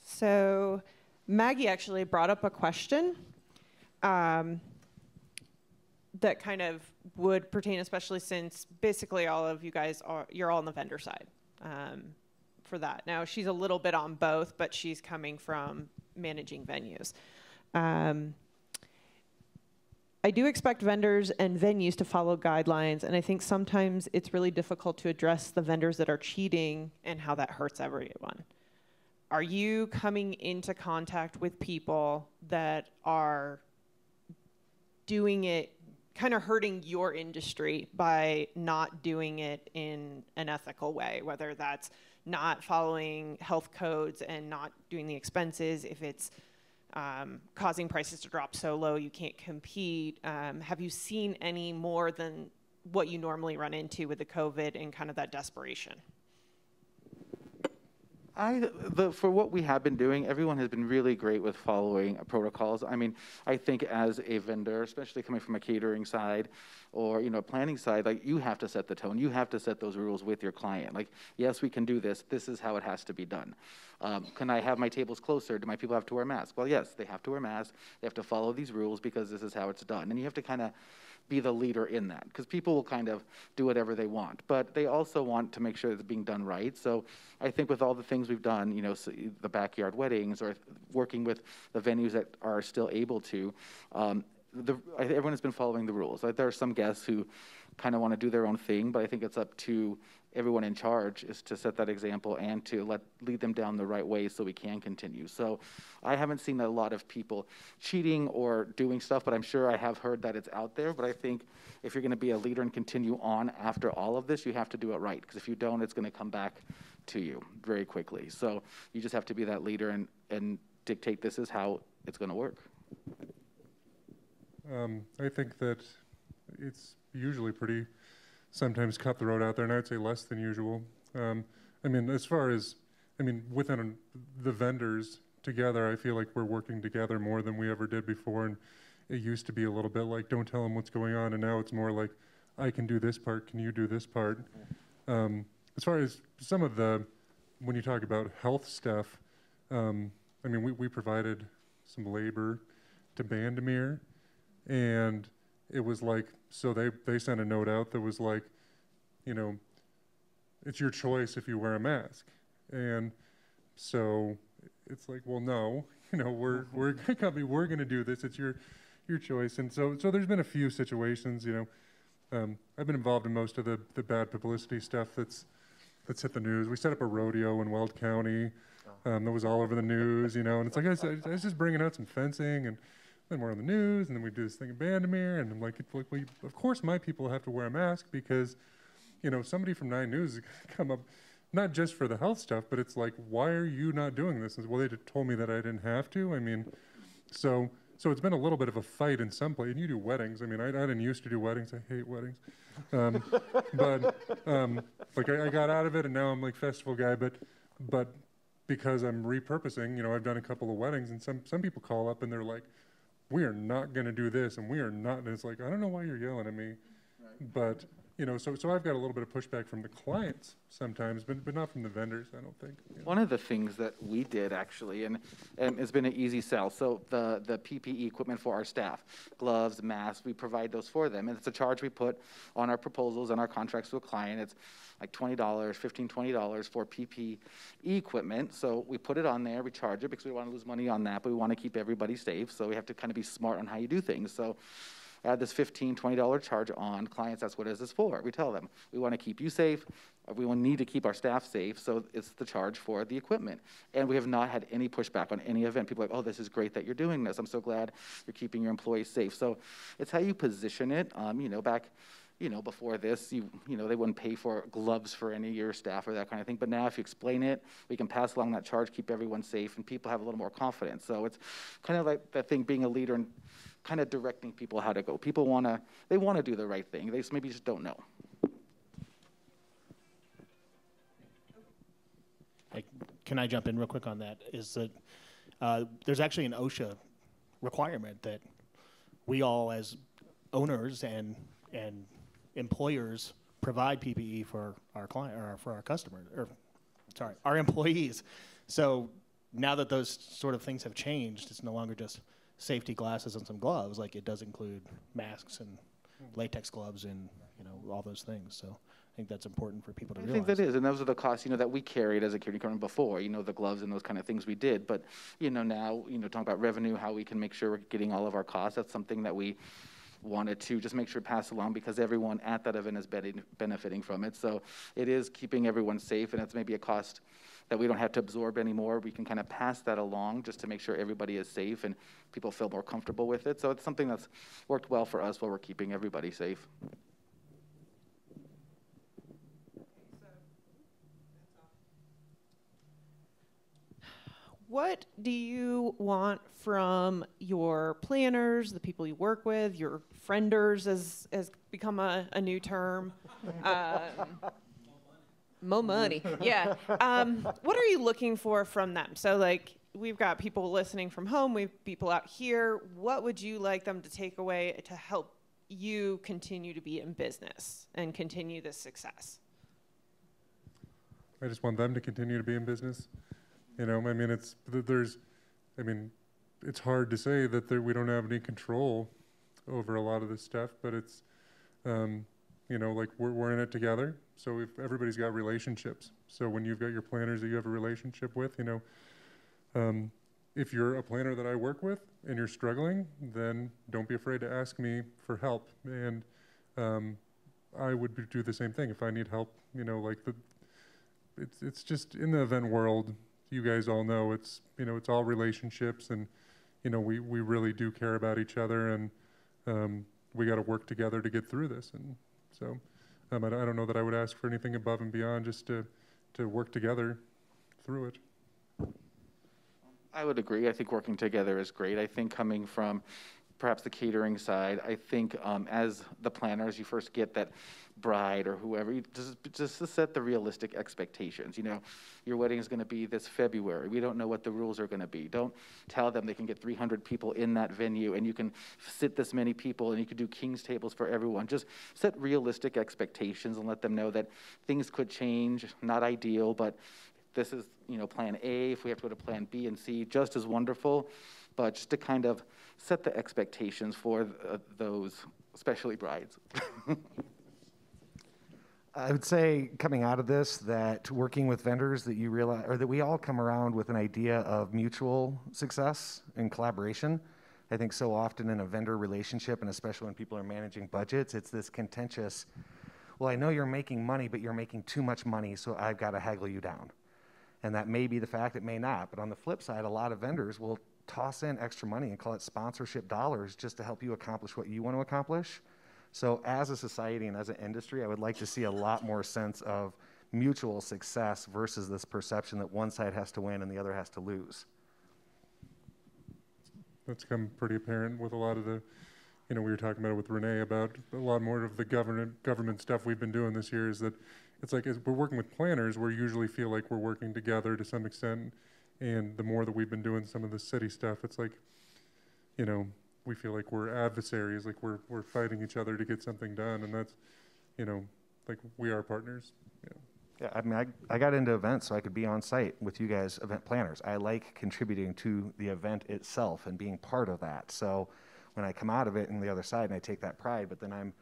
Speaker 2: So Maggie actually brought up a question that kind of would pertain, especially since basically all of you guys you're all on the vendor side for that. Now, she's a little bit on both, but she's coming from managing venues. I do expect vendors and venues to follow guidelines, and I think sometimes it's really difficult to address the vendors that are cheating and how that hurts everyone. Are you coming into contact with people that are doing it, kind of hurting your industry by not doing it in an ethical way, whether that's not following health codes and not doing the expenses, if it's causing prices to drop so low you can't compete. Have you seen any more than what you normally run into with the COVID and kind of that desperation?
Speaker 3: For what we have been doing, everyone has been really great with following protocols. I mean, I think as a vendor, especially coming from a catering side or, you know, planning side, like, you have to set the tone. You have to set those rules with your client. Like, yes, we can do this. This is how it has to be done. Can I have my tables closer? Do my people have to wear masks? Well, yes, they have to wear masks. They have to follow these rules because this is how it's done. And you have to kind of be the leader in that, because people will kind of do whatever they want, but they also want to make sure it's being done right. So I think with all the things we've done, you know, so the backyard weddings or working with the venues that are still able to, everyone has been following the rules. Like, there are some guests who kind of want to do their own thing, but I think it's up to everyone in charge is to set that example and to lead them down the right way so we can continue. So I haven't seen a lot of people cheating or doing stuff, but I'm sure I have heard that it's out there. But I think if you're going to be a leader and continue on after all of this, you have to do it right, because if you don't, it's going to come back to you very quickly. So you just have to be that leader and dictate this is how it's going to work.
Speaker 4: I think that it's usually pretty sometimes cutthroat out there, and I'd say less than usual. I mean, as far as, within the vendors together, I feel like we're working together more than we ever did before, and it used to be a little bit like, don't tell them what's going on, and now it's more like, I can do this part, can you do this part? As far as some of the, when you talk about health stuff, we provided some labor to Bandemere, and it was like, so they sent a note out that was like, you know, it's your choice if you wear a mask. And so it's like, well, no, you know, we're a company, we're going to do this. It's your choice. And so there's been a few situations, you know, I've been involved in most of the bad publicity stuff that's hit the news. We set up a rodeo in Weld County that was all over the news, you know, and it's like, I was just bringing out some fencing, and then we're on the news, and then we do this thing in Bandemere, and I'm like, well, of course my people have to wear a mask, because, you know, somebody from 9 News is come up, not just for the health stuff, but it's like, why are you not doing this? And, well, they told me that I didn't have to. I mean, so it's been a little bit of a fight in some place. And you do weddings. I mean, I didn't used to do weddings. I hate weddings. Like, I got out of it, and now I'm like festival guy, but because I'm repurposing, you know, I've done a couple of weddings, and some people call up and they're like, we are not going to do this, and we are not, and it's like, I don't know why you're yelling at me, right. But, you know, so I've got a little bit of pushback from the clients sometimes, but not from the vendors, I don't think. You know.
Speaker 3: One of the things that we did, actually, and it's been an easy sell, so the PPE equipment for our staff, gloves, masks, we provide those for them, and it's a charge we put on our proposals and our contracts with a client. It's like $20, $15, $20 for PPE equipment. So we put it on there, we charge it because we want to lose money on that, but we want to keep everybody safe. So we have to kind of be smart on how you do things. So add this $15, $20 charge on clients. That's what is this for. We tell them, we want to keep you safe. We need to keep our staff safe. So it's the charge for the equipment. And we have not had any pushback on any event. People are like, oh, this is great that you're doing this. I'm so glad you're keeping your employees safe. So it's how you position it. You know, back, you know, before this, you know, they wouldn't pay for gloves for any of your staff or that kind of thing. But now if you explain it, we can pass along that charge, keep everyone safe, and people have a little more confidence. So it's kind of like that thing, being a leader and kind of directing people how to go. People want to do the right thing. They maybe just don't know.
Speaker 7: Can I jump in real quick on that? Is that there's actually an OSHA requirement that we all as owners and employers provide PPE for our client or for our customers, or sorry, our employees. So now that those sort of things have changed, it's no longer just safety glasses and some gloves. Like, it does include masks and latex gloves and, you know, all those things. So I think that's important for people to realize.
Speaker 3: I think that is, and those are the costs, you know, that we carried as a security company before, you know, the gloves and those kind of things we did. But, you know, now, you know, talking about revenue, how we can make sure we're getting all of our costs, that's something that we wanted to just make sure to pass along, because everyone at that event is benefiting from it. So it is keeping everyone safe, and it's maybe a cost that we don't have to absorb anymore. We can kind of pass that along just to make sure everybody is safe and people feel more comfortable with it. So it's something that's worked well for us while we're keeping everybody safe.
Speaker 2: what do you want from your planners, the people you work with, your frienders has become a new term? More money, yeah. What are you looking for from them? So like, we've got people listening from home, we have people out here. What would you like them to take away to help you continue to be in business and continue this success?
Speaker 4: I just want them to continue to be in business. You know, I mean, it's hard to say that we don't have any control over a lot of this stuff, but it's, you know, like we're in it together. So everybody's got relationships. So when you've got your planners that you have a relationship with, you know, if you're a planner that I work with and you're struggling, then don't be afraid to ask me for help. And I would do the same thing if I need help. You know, like it's just in the event world. You guys all know it's, you know, it's all relationships, and you know we really do care about each other, and we got to work together to get through this. And so I don't know that I would ask for anything above and beyond, just to work together through it.
Speaker 3: I would agree. I think working together is great. I think coming from perhaps the catering side, I think as the planners, you first get that bride or whoever, you just to set the realistic expectations. You know, your wedding is going to be this February. We don't know what the rules are going to be. Don't tell them they can get 300 people in that venue and you can sit this many people and you can do king's tables for everyone. Just set realistic expectations and let them know that things could change. Not ideal, but this is, you know, plan A. If we have to go to plan B and C, just as wonderful. But just to kind of set the expectations for those, especially brides.
Speaker 1: I would say coming out of this that working with vendors that you realize, or that we all come around with an idea of mutual success and collaboration. I think so often in a vendor relationship, and especially when people are managing budgets, it's this contentious, well, I know you're making money, but you're making too much money, so I've got to haggle you down. And that may be the fact, it may not. But on the flip side, a lot of vendors will toss in extra money and call it sponsorship dollars just to help you accomplish what you want to accomplish. So as a society and as an industry, I would like to see a lot more sense of mutual success versus this perception that one side has to win and the other has to lose.
Speaker 4: That's come pretty apparent with a lot of the, you know, we were talking about it with Renee about a lot more of the government stuff we've been doing this year, is that it's like as we're working with planners, we usually feel like we're working together to some extent. And the more that we've been doing some of the city stuff, it's like, you know, we feel like we're adversaries, like we're fighting each other to get something done. And that's, you know, like we are partners.
Speaker 1: Yeah, I mean, I got into events so I could be on site with you guys, event planners. I like contributing to the event itself and being part of that. So when I come out of it and the other side, and I take that pride, but then I'm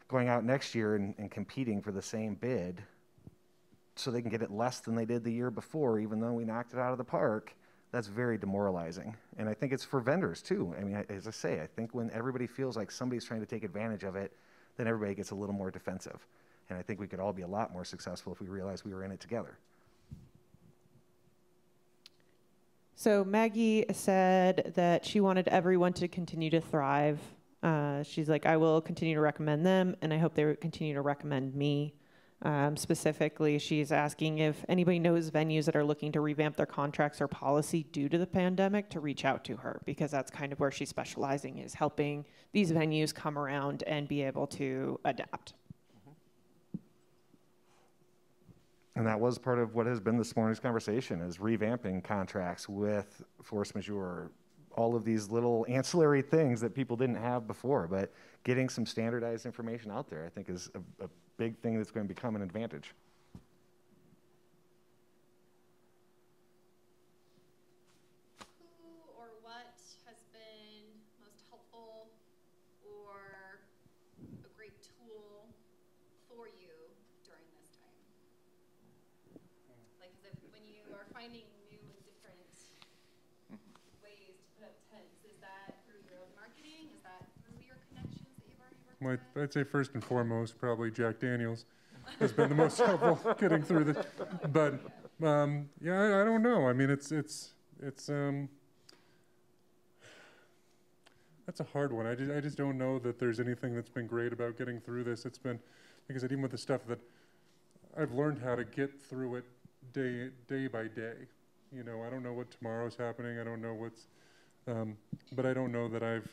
Speaker 1: going out next year and competing for the same bid so they can get it less than they did the year before, even though we knocked it out of the park, that's very demoralizing. And I think it's for vendors too. I mean, as I say, I think when everybody feels like somebody's trying to take advantage of it, then everybody gets a little more defensive. And I think we could all be a lot more successful if we realized we were in it together.
Speaker 2: So Maggie said that she wanted everyone to continue to thrive. She's like, I will continue to recommend them, and I hope they continue to recommend me. Specifically, she's asking if anybody knows venues that are looking to revamp their contracts or policy due to the pandemic to reach out to her, because that's kind of where she's specializing, is helping these venues come around and be able to adapt.
Speaker 1: And that was part of what has been this morning's conversation, is revamping contracts with force majeure, all of these little ancillary things that people didn't have before. But getting some standardized information out there, I think, is a big thing that's going to become an advantage.
Speaker 5: Who or what has been most helpful or a great tool for you during this time? Like, when you are finding new and different ways to put up tents, is that through your own marketing? Is that through your connections that you've already worked with?
Speaker 4: I'd say first and foremost, probably Jack Daniels has been the most helpful getting through this. But yeah, I don't know. I mean, it's that's a hard one. I just don't know that there's anything that's been great about getting through this. It's been, like I said, even with the stuff that I've learned how to get through it day by day. You know, I don't know what tomorrow's happening. I don't know what's, but I don't know that I've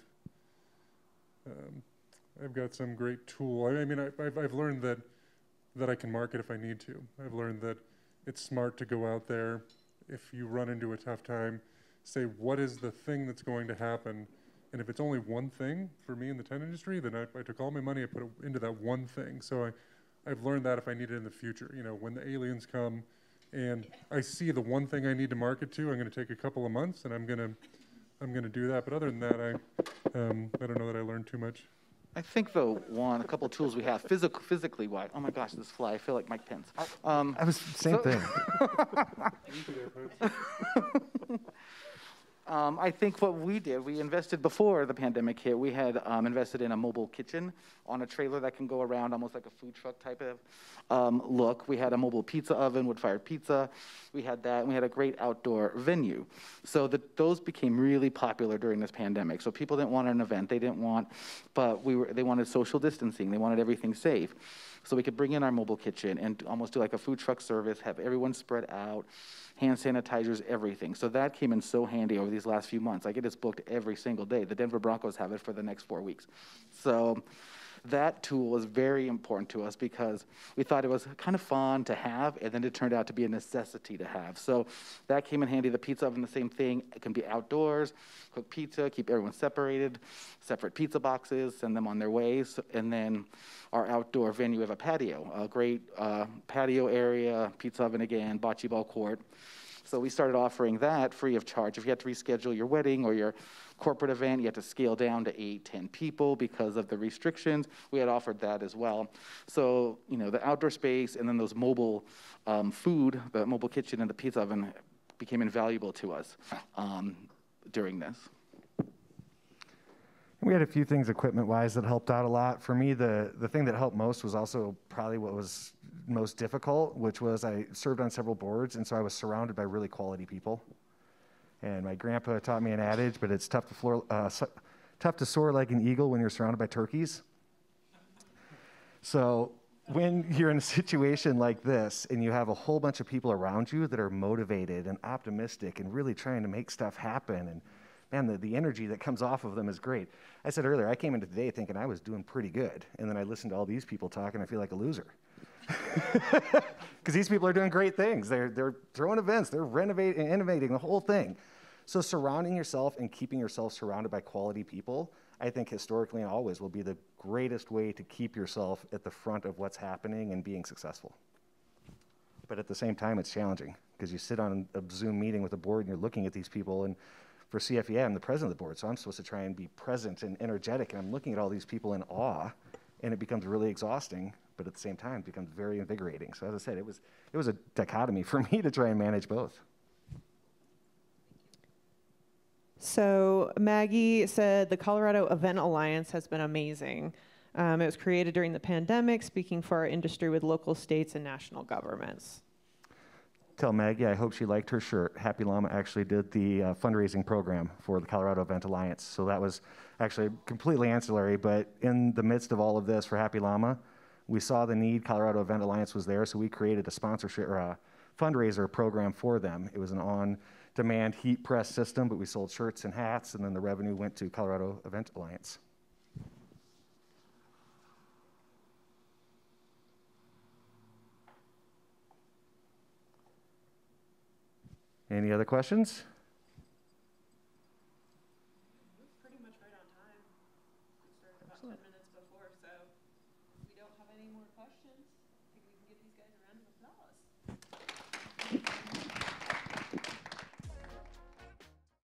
Speaker 4: got some great tool. I mean, I've learned that I can market if I need to. I've learned that it's smart to go out there if you run into a tough time, say what is the thing that's going to happen, and if it's only one thing for me in the tent industry, then I took all my money, I put it into that one thing. So I've learned that if I need it in the future, you know, when the aliens come and I see the one thing I need to market to, I'm going to take a couple of months and I'm going to do that. But other than that, I don't know that I learned too much.
Speaker 3: I think though, a couple tools we have physically wise. Oh my gosh, this fly! I feel like Mike Pence.
Speaker 1: I was same thing.
Speaker 3: I think what we did, we invested before the pandemic hit. We had invested in a mobile kitchen on a trailer that can go around, almost like a food truck type of look. We had a mobile pizza oven, wood-fired pizza. We had that, and we had a great outdoor venue. So those became really popular during this pandemic. So people didn't want an event, they didn't want, but they wanted social distancing. They wanted everything safe. So we could bring in our mobile kitchen and almost do like a food truck service, have everyone spread out, hand sanitizers, everything. So that came in so handy over these last few months. I get it booked every single day. The Denver Broncos have it for the next 4 weeks. So that tool was very important to us because we thought it was kind of fun to have, and then it turned out to be a necessity to have. So that came in handy. The pizza oven, the same thing. It can be outdoors, cook pizza, keep everyone separated, separate pizza boxes, send them on their way. And then our outdoor venue, we have a patio, a great patio area, pizza oven again, bocce ball court. So we started offering that free of charge. If you had to reschedule your wedding or your corporate event, you had to scale down to 8, 10 people because of the restrictions. We had offered that as well. So, you know, the outdoor space and then those mobile food, the mobile kitchen and the pizza oven became invaluable to us during this.
Speaker 1: We had a few things equipment-wise that helped out a lot. For me, the thing that helped most was also probably what was most difficult, which was I served on several boards, and so I was surrounded by really quality people. And my grandpa taught me an adage, but it's tough to soar like an eagle when you're surrounded by turkeys. So when you're in a situation like this and you have a whole bunch of people around you that are motivated and optimistic and really trying to make stuff happen, and man, the energy that comes off of them is great. I said earlier, I came into today thinking I was doing pretty good, and then I listened to all these people talk, and I feel like a loser. Because these people are doing great things. They're throwing events, they're renovating and innovating the whole thing. So surrounding yourself and keeping yourself surrounded by quality people, I think historically and always will be the greatest way to keep yourself at the front of what's happening and being successful. But at the same time, it's challenging because you sit on a Zoom meeting with a board and you're looking at these people, and for CFEA, I'm the president of the board, so I'm supposed to try and be present and energetic, and I'm looking at all these people in awe, and it becomes really exhausting, but at the same time, it becomes very invigorating. So as I said, it was a dichotomy for me to try and manage both.
Speaker 2: So Maggie said the Colorado Event Alliance has been amazing. It was created during the pandemic, speaking for our industry with local states and national governments.
Speaker 1: Tell Maggie I hope she liked her shirt. Happy Llama actually did the fundraising program for the Colorado Event Alliance. So that was actually completely ancillary, but in the midst of all of this for Happy Llama, we saw the need. Colorado Event Alliance was there, so we created a sponsorship or a fundraiser program for them. It was an on-demand heat press system, but we sold shirts and hats, and then the revenue went to Colorado Event Alliance. Any other questions?